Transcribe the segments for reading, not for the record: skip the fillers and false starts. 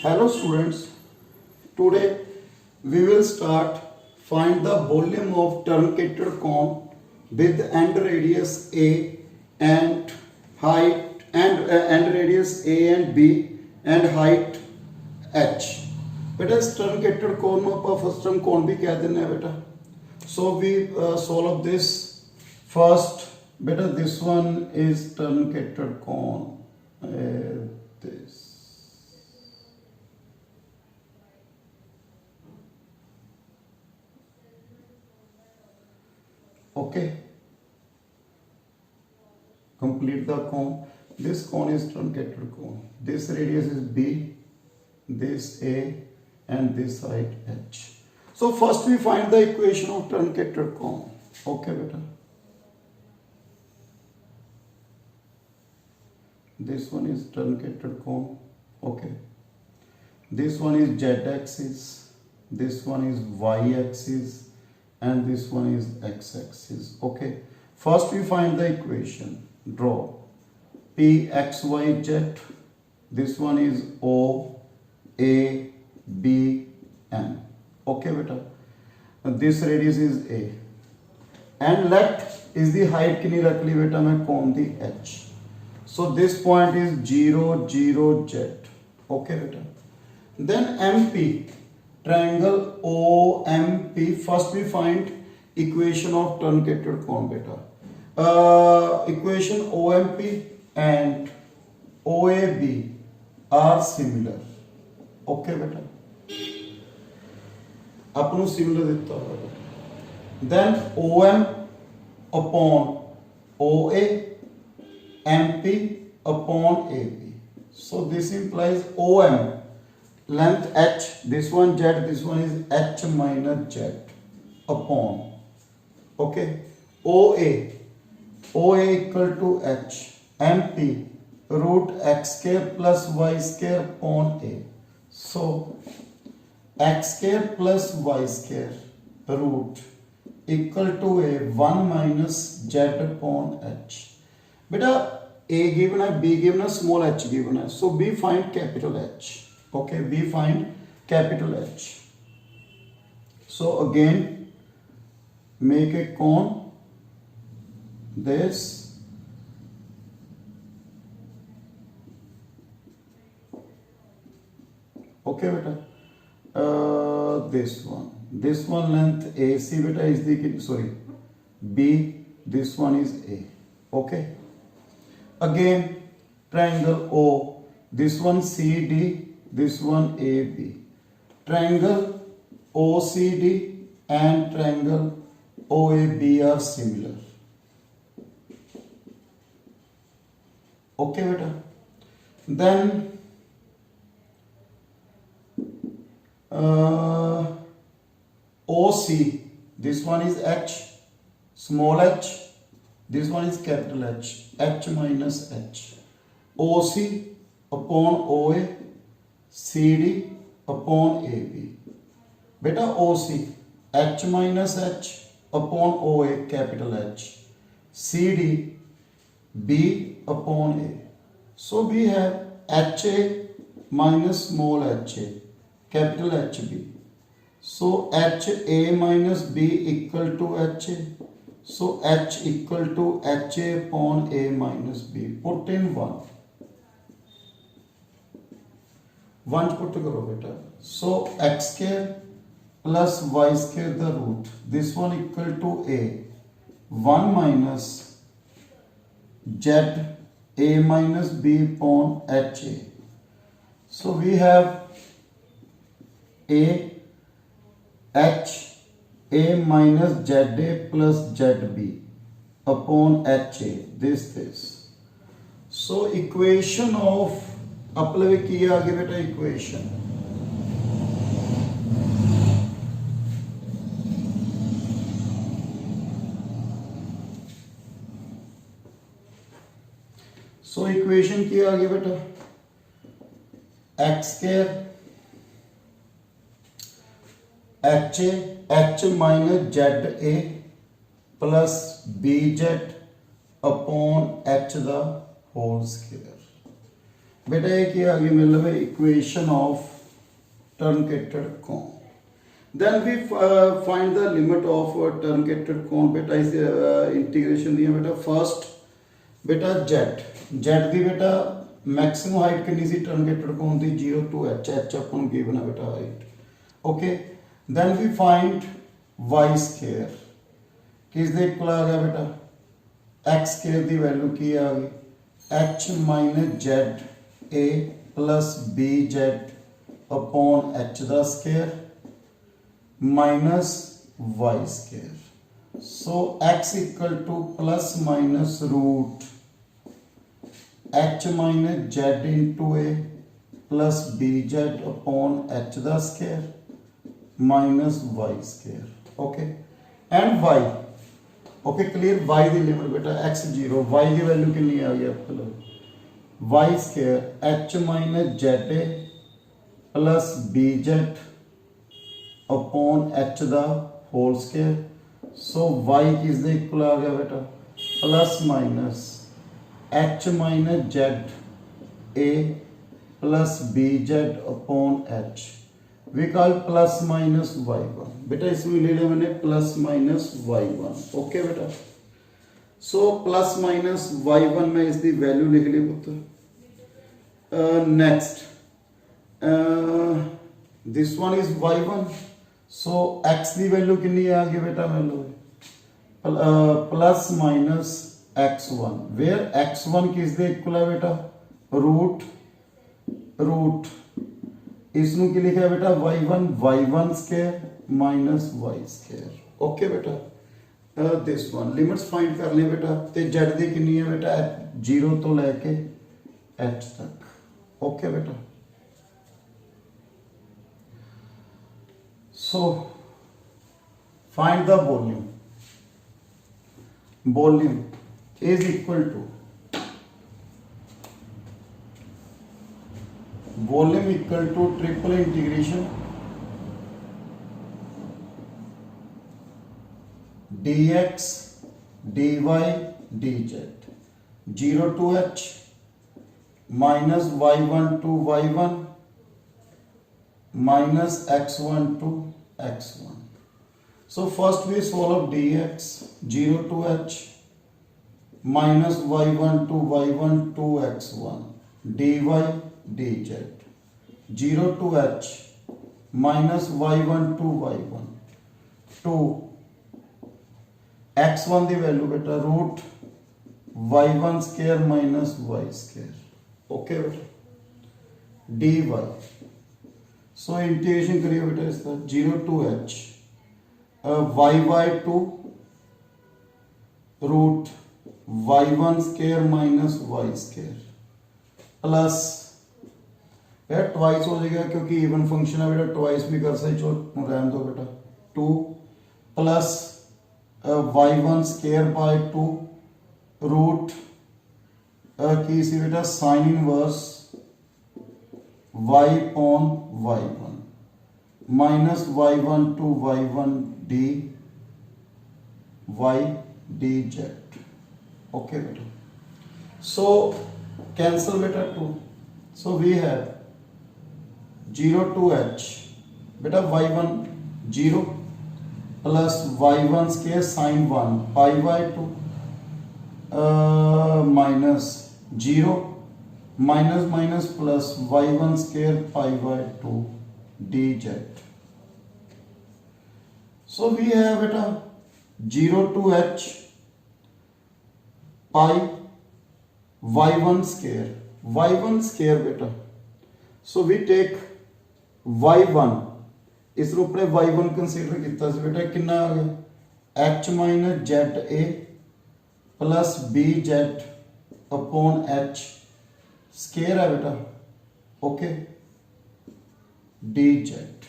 Hello students, today we will start find the volume of truncated cone with end radius A and height and end radius A and B and height H. बेटा इस truncated cone में आप frustum cone भी कह देना है बेटा. So we solve this first. बेटा this one is truncated cone. This. Okay, complete the cone. This cone is truncated cone. This radius is B, this A, and this height H. So first we find the equation of truncated cone. Okay, beta. This one is truncated cone. Okay. This one is z-axis. This one is y-axis. And this one is x-axis. Okay. First we find the equation. Draw. P, x, y, z. This one is O, A, B, N. Okay, beta. This radius is A. And let is the height kini rakh li beta main cone the H. So this point is 0, 0, Z. Okay, beta. Then MP. Triangle OMP. First we find equation of truncated cone beta. Equation OMP and OAB are similar. Okay beta. अपनों similar देता होगा. Then OM upon OA, MP upon AB. So this implies OM. Length H, this one Z, this one is H minus Z upon, okay, OA equal to H, MP root X square plus Y square upon A. So X square plus Y square root equal to A 1 minus Z upon H. Beta A given है, B given है, small h given है. So we find capital H. Okay, we find capital H. So again, make a cone. This. Okay, beta. This one. This one length AC beta is the B. This one is A. Okay. Again, triangle O. This one CD. This one AB. Triangle OCD and triangle OAB are similar. Okay, beta. Then OC. This one is H, small h. This one is capital H, H minus H. OC upon OA. CD upon AB. Beta OC H minus H upon OA capital H. CD B upon A. So we have HA minus small HA capital HB. So HA minus B equal to HA. So H equal to HA upon A minus B. Put in 1. 1 put करो बेटा. So x square plus y square the root. This one equal to A. 1 minus Z A minus B upon HA. So we have A H A minus ZA plus ZB upon HA. This. So equation of apply किया आगे बेटा equation. So equation किया आगे बेटा. X square h minus z a plus b z upon h the whole square. बेटा ये क्या आ गई मतलब equation of truncated cone. Then we find the limit of truncated cone. बेटा इस इंटीग्रेशन दिया बेटा फर्स्ट बेटा जेड दी बेटा मैक्सिमम हाइट कितनी सी truncated cone दी 0 to h अपन गिवन है बेटा height okay then we find y square किस दे इक्वल आ गया बेटा x स्क्वायर दी वैल्यू की आ गई h minus z a plus b z upon h the square minus y square so x equal to plus minus root h minus z into a plus b z upon h the square minus y square okay and y okay clear y the limit बेटा x 0 y की value कितनी आ गई आपको y square h minus z a plus b z upon h the whole square so y किस दे equal आ गया बेटा plus minus h minus z a plus b z upon h we call plus minus y1 बेटा इसमें ले लिया मैंने प्लस माइनस y1 ओके बेटा सो प्लस माइनस y1 में इसकी वैल्यू लिख ली पुत्र next this one is y1 so x की वैल्यू कितनी आ गई बेटा value plus minus x1 where x1 किस दे इक्वल है बेटा रूट इसनु की लिखा है बेटा y1 square minus y square okay बेटा दिस वन लिमिट्स फाइंड कर ले बेटा ते z दी कितनी है बेटा 0 तो लेके h तक ओके बेटा so find the volume is equal to volume equal to triple integration dx dy dz 0 to h minus y1 to y1 minus x1 to x1 so first we solve dx 0 to h minus y1 to y1 to x1 dy dz 0 to h minus y1 to y1 to x1 the value बेटा root y1 square minus y square okay बेटा dy so integration करिए बेटा इसका 0 to h y two root y1 square minus y square plus बेटा twice हो जाएगा क्योंकि even function है बेटा ट्वाइस भी कर सकते हो रहने दो बेटा 2 plus y1 square by 2 root की सी बेटा sine inverse y on y1 minus y1 to y1 d y dz okay beta so cancel beta 2 so we have 0 to h beta y1 0 plus y1 square sin 1 pi by 2 minus 0 minus minus plus y1 square pi by 2 dz so we have it 0 to h pi y1 square beta so we take y1 इस रूप में y1 consider किया बेटा कितना आ गया h minus z a plus b z upon h square है बेटा ओके डी जेड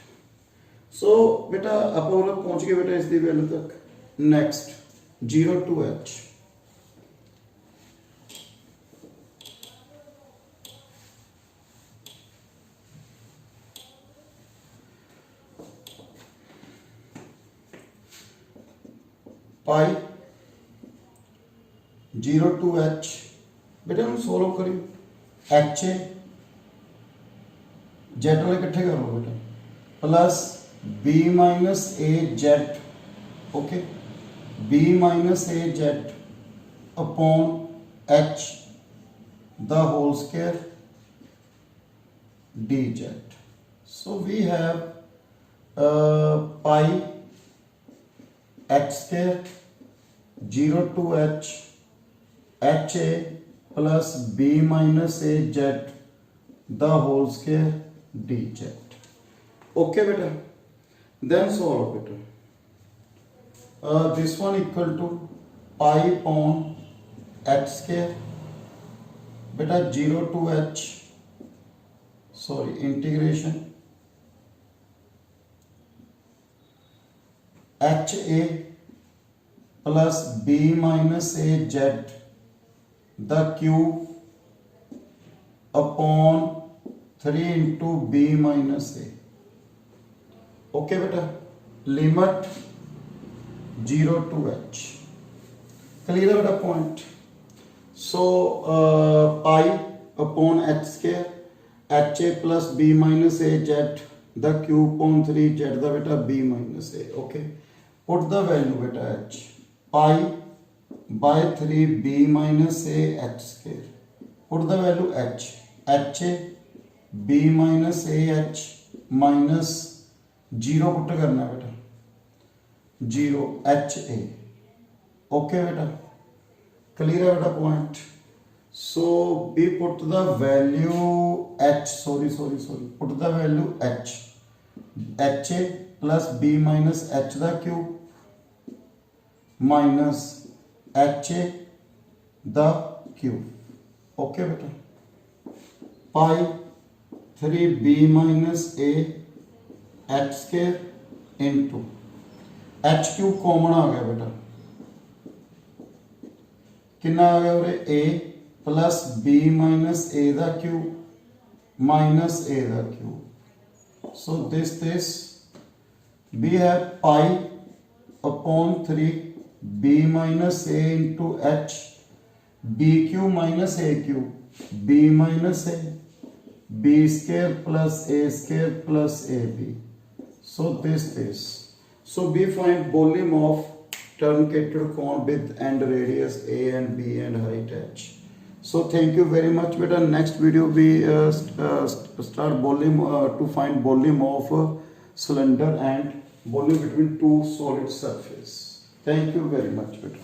सो बेटा आप लोग पहुंच गए बेटा इसकी वैल्यू तक next 0 to h pi 0 to h बेटा हम सोल्व करें h जेड वाले इकट्ठे करो बेटा, plus b minus a z, okay, b minus a z upon h the whole square d z. So we have pi x square 0 to h ha plus b minus a z the whole square dz. Okay beta, then solve beta. This one equal to pi upon x square beta 0 to h, sorry, integration ha plus b minus a z the cube upon 3 into b minus a. Okay beta, limit 0 to h. Clear है बेटा point. So pi upon h square ha plus b minus a z the cube upon 3 z the beta b minus a. Okay, put the value beta h, pi by 3 b minus a h square, put the value h, ha b minus a h minus 0 put करना बेटा, 0 h a. Okay beta, clear है बेटा point. So we put the value h, sorry, put the value h, ha plus b minus h the cube minus ha the cube. Okay beta, pi 3b minus a h square into h cube common आ गया बेटा, कितना आ गया उरे a plus b minus a the cube minus a the cube. So this we have pi upon 3 b minus a into h, b cube minus a cube, b minus a, b square plus a square plus ab. So this. So we find volume of truncated cone with end radius a and b and height h. So thank you very much beta. Next video we start volume to find volume of cylinder and volume between two solid surface. Thank you very much beta.